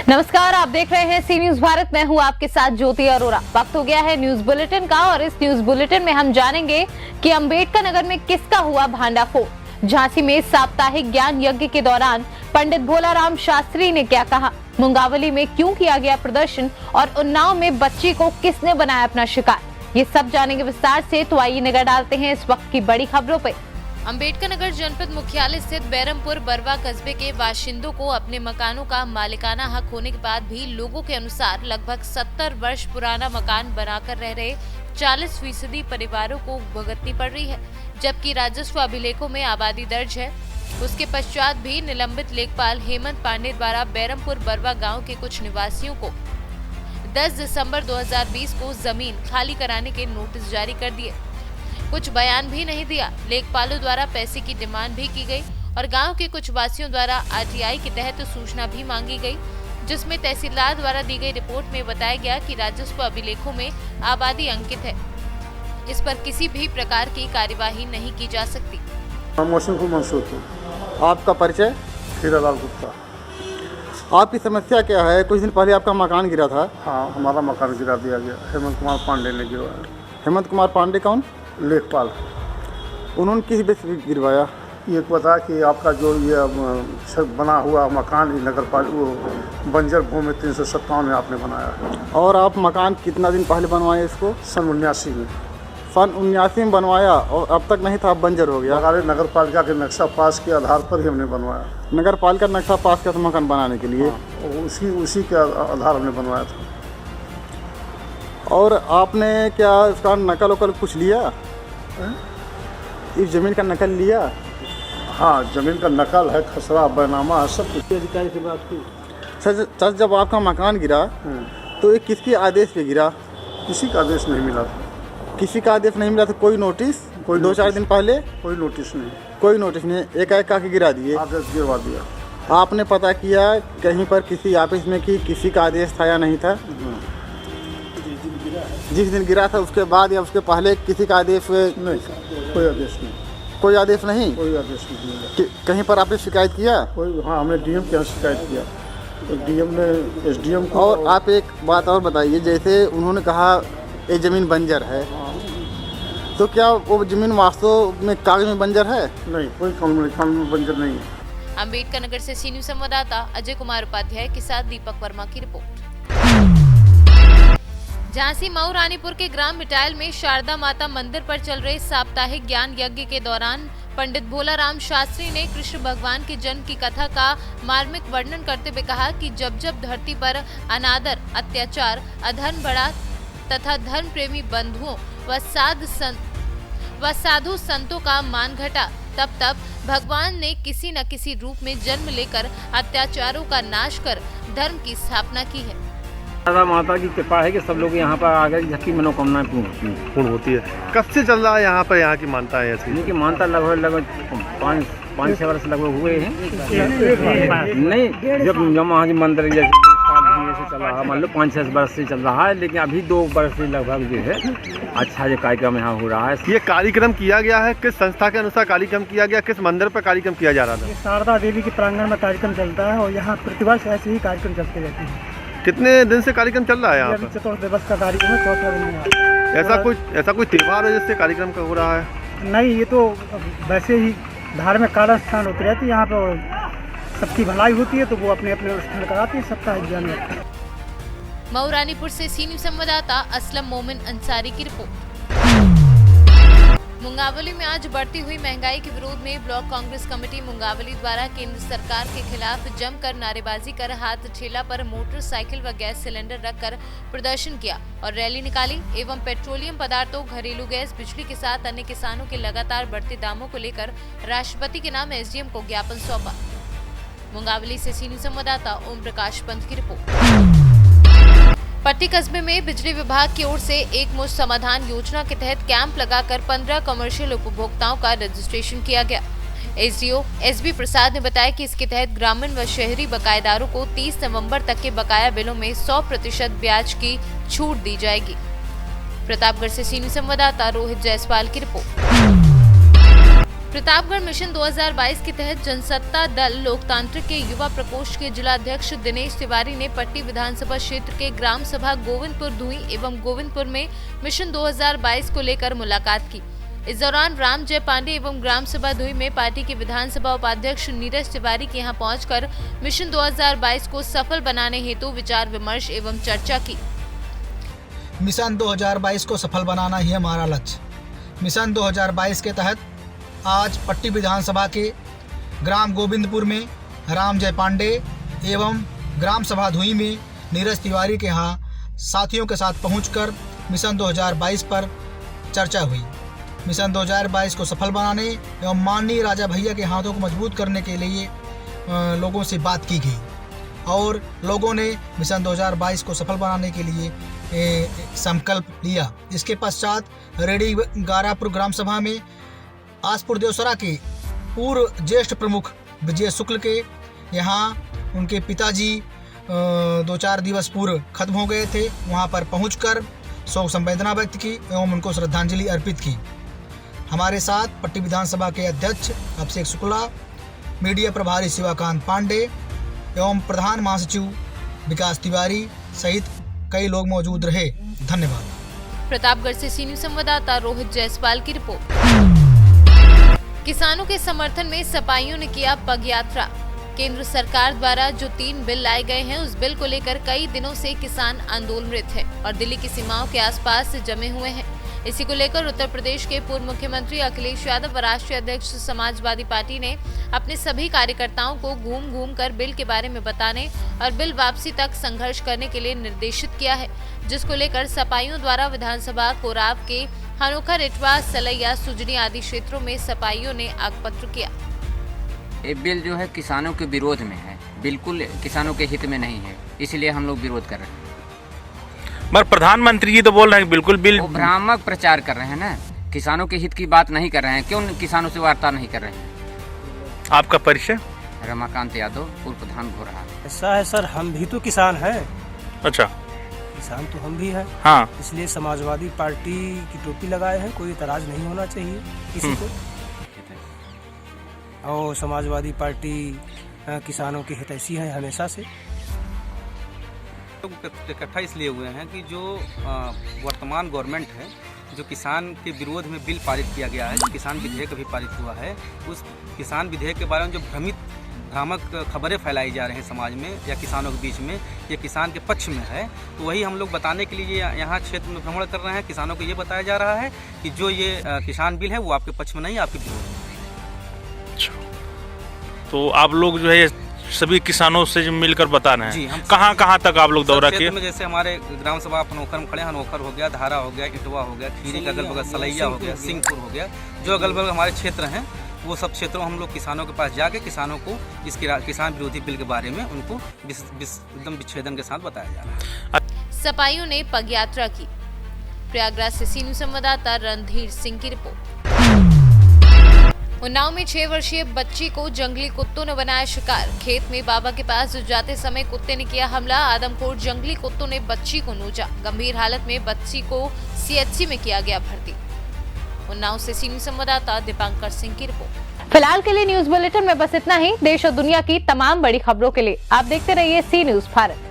नमस्कार, आप देख रहे हैं सी न्यूज भारत। मैं हूं आपके साथ ज्योति अरोरा। वक्त हो गया है न्यूज बुलेटिन का और इस न्यूज बुलेटिन में हम जानेंगे कि अंबेडकर नगर में किसका हुआ भांडाफोड़। झांसी में साप्ताहिक ज्ञान यज्ञ के दौरान पंडित भोलाराम शास्त्री ने क्या कहा, मुंगावली में क्यों किया गया प्रदर्शन और उन्नाव में बच्ची को किसने बनाया अपना शिकार, ये सब जानेंगे विस्तार से। तो आइए नजर डालते हैं इस वक्त की बड़ी खबरों पे। अंबेडकर नगर जनपद मुख्यालय स्थित बैरमपुर बरवा कस्बे के बाशिंदों को अपने मकानों का मालिकाना हक होने के बाद भी लोगों के अनुसार लगभग 70 वर्ष पुराना मकान बनाकर रह रहे 40% परिवारों को भुगतनी पड़ रही है, जबकि राजस्व अभिलेखों में आबादी दर्ज है। उसके पश्चात भी निलंबित लेखपाल हेमंत पांडे द्वारा बैरमपुर बरवा गाँव के कुछ निवासियों को 10 दिसंबर 2020 को जमीन खाली कराने के नोटिस जारी कर दिए। कुछ बयान भी नहीं दिया। लेखपालों द्वारा पैसे की डिमांड भी की गई और गांव के कुछ वासियों द्वारा आरटीआई के तहत सूचना भी मांगी गई, जिसमें तहसीलदार द्वारा दी गई रिपोर्ट में बताया गया कि राजस्व अभिलेखों में आबादी अंकित है, इस पर किसी भी प्रकार की कार्यवाही नहीं की जा सकती। आपका परिचय? हीरालाल गुप्ता। आपकी समस्या क्या है? कुछ दिन पहले आपका मकान गिरा था। हाँ, हमारा मकान गिरा दिया गया। हेमंत कुमार पांडे ने गिरवाया। हेमंत कुमार पांडे कौन? लेखपाल। उन्होंने किस बेस पे गिरवाया? ये पता कि आपका जो ये बना हुआ मकान नगर पालिका वो बंजर भूमि 357 में आपने बनाया। और आप मकान कितना दिन पहले बनवाए इसको? सन 79 में। सन 79 में बनवाया और अब तक नहीं था, बंजर हो गया। हमारे नगर पालिका के नक्शा पास के आधार पर ही हमने बनवाया। नगर पालिका नक्शा पास किया था मकान बनाने के लिए? हाँ, उसी के आधार हमने बनवाया था। और आपने क्या इसका नकल वकल कुछ लिया? इस जमीन का नकल लिया? हाँ, जमीन का नकल है, खसरा बैनामा है, सब कुछ। अधिकारी से बात की। सर, जब आपका मकान गिरा तो ये किसके आदेश पे गिरा? किसी का आदेश नहीं मिला था। किसी का आदेश नहीं मिला था? कोई नोटिस? कोई 2-4 दिन पहले कोई नोटिस नहीं। कोई नोटिस नहीं, एक आके गिरा दिए। आदेश गिरवा दिया। आपने पता किया कहीं पर किसी ऑफिस में कि किसी का आदेश था या नहीं था? जिस दिन गिरा था उसके बाद या उसके पहले किसी का आदेश? नहीं, कोई आदेश नहीं। कोई आदेश नहीं? कोई आदेश नहीं। कहीं पर आपने शिकायत किया? कोई, हाँ, हमने डीएम के यहाँ शिकायत किया तो डीएम ने एसडीएम को। और आप एक बात और बताइए, जैसे उन्होंने कहा ये ज़मीन बंजर है, तो क्या वो ज़मीन वास्तव में कागज में बंजर है? नहीं, कोई कानून में बंजर नहीं है। अंबेडकर नगर से सी न्यूज संवाददाता अजय कुमार उपाध्याय के साथ दीपक वर्मा की रिपोर्ट। झांसी मऊ रानीपुर के ग्राम मिटायल में शारदा माता मंदिर पर चल रहे साप्ताहिक ज्ञान यज्ञ के दौरान पंडित भोलाराम शास्त्री ने कृष्ण भगवान के जन्म की कथा का मार्मिक वर्णन करते हुए कहा कि जब जब धरती पर अनादर, अत्याचार, अधर्म बढ़ा तथा धर्म प्रेमी बंधुओं व साधु संतों का मान घटा, तब तब भगवान ने किसी न किसी रूप में जन्म लेकर अत्याचारों का नाश कर धर्म की स्थापना की है। शारदा माता की कृपा है कि सब लोग यहाँ पर आकर सबकी मनोकामनाएं पूर्ण होती है। कब से चल रहा है यहाँ पर? यहाँ की मानता है ऐसी? इनकी मानता लगभग 5-6 वर्ष लगभग हुए हैं। नहीं, जब वहाँ की मंदिर जैसे चल रहा है, मान लो 5-6 वर्ष से चल रहा है, लेकिन अभी 2 वर्ष से लगभग जो है अच्छा ये कार्यक्रम यहाँ हो रहा है। ये कार्यक्रम किया गया है किस संस्था के अनुसार? कार्यक्रम किया गया किस मंदिर पर कार्यक्रम किया जा रहा था? शारदा देवी के प्रांगण में कार्यक्रम चलता है और यहाँ प्रतिवर्ष ऐसे ही कार्यक्रम चलते रहते हैं। कितने दिन से कार्यक्रम चल रहा है यहाँ पर? चतुर्थ दिवस का कार्यक्रम है, 4था दिन है। ऐसा कोई त्योहार है जिससे कार्यक्रम का हो रहा है? नहीं, ये तो वैसे ही धार्मिक कार्य होते रहते हैं यहाँ पर, सबकी भलाई होती है तो वो अपने अपने अनुष्ठान कराते हैं, सबका ज्ञान रखते हैं। मऊ रानीपुर से सी न्यूज संवाददाता असलम मोमिन अंसारी की रिपोर्ट। मुंगावली में आज बढ़ती हुई महंगाई के विरोध में ब्लॉक कांग्रेस कमेटी मुंगावली द्वारा केंद्र सरकार के खिलाफ जमकर नारेबाजी कर हाथ ठेला पर मोटरसाइकिल व गैस सिलेंडर रखकर प्रदर्शन किया और रैली निकाली एवं पेट्रोलियम पदार्थों, घरेलू गैस, बिजली के साथ अन्य किसानों के लगातार बढ़ते दामों को लेकर राष्ट्रपति के नाम एसडीएम को ज्ञापन सौंपा। मुंगावली से सी न्यूज संवाददाता ओम प्रकाश पंत की रिपोर्ट। पट्टी कस्बे में बिजली विभाग की ओर से एक मुश्त समाधान योजना के तहत कैंप लगाकर 15 कमर्शियल उपभोक्ताओं का रजिस्ट्रेशन किया गया। एसडीओ एसबी प्रसाद ने बताया कि इसके तहत ग्रामीण व शहरी बकायेदारों को 30 नवंबर तक के बकाया बिलों में 100% ब्याज की छूट दी जाएगी। प्रतापगढ़ से सी न्यूज संवाददाता रोहित जायसवाल की रिपोर्ट। प्रतापगढ़ मिशन 2022 के तहत जनसत्ता दल लोकतांत्रिक के युवा प्रकोष्ठ के जिलाध्यक्ष दिनेश तिवारी ने पट्टी विधानसभा क्षेत्र के ग्राम सभा गोविंदपुर धुई एवं गोविंदपुर में मिशन 2022 को लेकर मुलाकात की। इस दौरान राम जय पांडे एवं ग्राम सभा धुई में पार्टी के विधानसभा उपाध्यक्ष नीरज तिवारी के यहां पहुंचकर मिशन 2022 को सफल बनाने हेतु विचार विमर्श एवं चर्चा की। मिशन 2022 को सफल बनाना ही हमारा लक्ष्य। मिशन 2022 के तहत आज पट्टी विधानसभा के ग्राम गोविंदपुर में राम जय पांडे एवं ग्राम सभा धुई में नीरज तिवारी के यहाँ साथियों के साथ पहुंचकर मिशन 2022 पर चर्चा हुई। मिशन 2022 को सफल बनाने एवं माननीय राजा भैया के हाथों को मजबूत करने के लिए लोगों से बात की गई और लोगों ने मिशन 2022 को सफल बनाने के लिए संकल्प लिया। इसके पश्चात रेडी गारापुर ग्राम सभा में आसपुर देवसरा के पूर्व ज्येष्ठ प्रमुख विजय शुक्ल के यहाँ उनके पिताजी 2-4 दिवस पूर्व खत्म हो गए थे। वहाँ पर पहुंचकर शोक संवेदना व्यक्त की एवं उनको श्रद्धांजलि अर्पित की। हमारे साथ पट्टी विधानसभा के अध्यक्ष अभिषेक शुक्ला, मीडिया प्रभारी शिवाकांत पांडे एवं प्रधान महासचिव विकास तिवारी सहित कई लोग मौजूद रहे। धन्यवाद। प्रतापगढ़ से सी न्यूज़ संवाददाता रोहित जायसवाल की रिपोर्ट। किसानों के समर्थन में सपाइयों ने किया पग यात्रा। केंद्र सरकार द्वारा जो 3 बिल लाए गए हैं उस बिल को लेकर कई दिनों से किसान आंदोलनरत है और दिल्ली की सीमाओं के आसपास जमे हुए हैं। इसी को लेकर उत्तर प्रदेश के पूर्व मुख्यमंत्री अखिलेश यादव व राष्ट्रीय अध्यक्ष समाजवादी पार्टी ने अपने सभी कार्यकर्ताओं को घूम घूम कर बिल के बारे में बताने और बिल वापसी तक संघर्ष करने के लिए निर्देशित किया है, जिसको लेकर सपाइयों द्वारा विधानसभा कोराव के हनोखर, इटवा, सलैया, सुजनी आदि क्षेत्रों में सपाइयों ने आगपत्र किया। ये बिल जो है किसानों के विरोध में है, बिल्कुल किसानों के हित में नहीं है, इसलिए हम लोग विरोध कर रहे हैं। मगर प्रधानमंत्री जी तो बोल रहे हैं बिल्कुल बिल, वो भ्रामक प्रचार कर रहे हैं ना, किसानों के हित की बात नहीं कर रहे हैं। क्यों किसानों से वार्ता नहीं कर रहे हैं? आपका परिचय? रमाकांत यादव, पूर्व प्रधान घोरहा। ऐसा है सर, हम भी तो किसान हैं। अच्छा, किसान तो हम भी हैं। हाँ, इसलिए समाजवादी पार्टी की टोपी लगाए हैं, कोई इतराज नहीं होना चाहिए किसी को। और समाजवादी पार्टी किसानों की हितैषी है हमेशा से। इकट्ठा इसलिए हुए हैं कि जो वर्तमान गवर्नमेंट है, जो किसान के विरोध में बिल पारित किया गया है, जो किसान विधेयक अभी पारित हुआ है, उस किसान विधेयक के बारे में जो भ्रामक खबरें फैलाई जा रही हैं समाज में या किसानों के बीच में, ये किसान के पक्ष में है। तो वही हम लोग बताने के लिए यहाँ क्षेत्र में भ्रमण कर रहे हैं। किसानों को ये बताया जा रहा है कि जो ये किसान बिल है वो आपके पक्ष में नहीं, आपके विरोध में। तो आप लोग जो है सभी किसानों से जो मिलकर बता रहे हैं। जी, हम कहाँ तक आप लोग दौरा किए? जैसे हमारे ग्राम सभा हनोखर में खड़े, हनोखर हो गया, धारा हो गया, इटवा हो गया, खीरी का अगल बगल सलैया हो गया, सिंहपुर हो गया, जो अगल बगल हमारे क्षेत्र हैं वो सब क्षेत्रों हम लोग किसानों के पास जाके किसानों को इस किसान विरोधी बिल के बारे में उनको एकदम विच्छेदन के साथ बताया जा रहा है। सपाइयों ने पग यात्रा की। प्रयागराज से सी न्यूज़ संवाददाता रणधीर सिंह की रिपोर्ट। उन्नाव में 6 वर्षीय बच्ची को जंगली कुत्तों ने बनाया शिकार। खेत में बाबा के पास जाते समय कुत्ते ने किया हमला। आदमखोर जंगली कुत्तों ने बच्ची को नोचा। गंभीर हालत में बच्ची को सीएचसी में किया गया भर्ती। उन्नाव से सी न्यूज़ संवाददाता दीपांकर सिंह की रिपोर्ट। फिलहाल के लिए न्यूज बुलेटिन में बस इतना ही। देश और दुनिया की तमाम बड़ी खबरों के लिए आप देखते रहिए सी न्यूज़ भारत।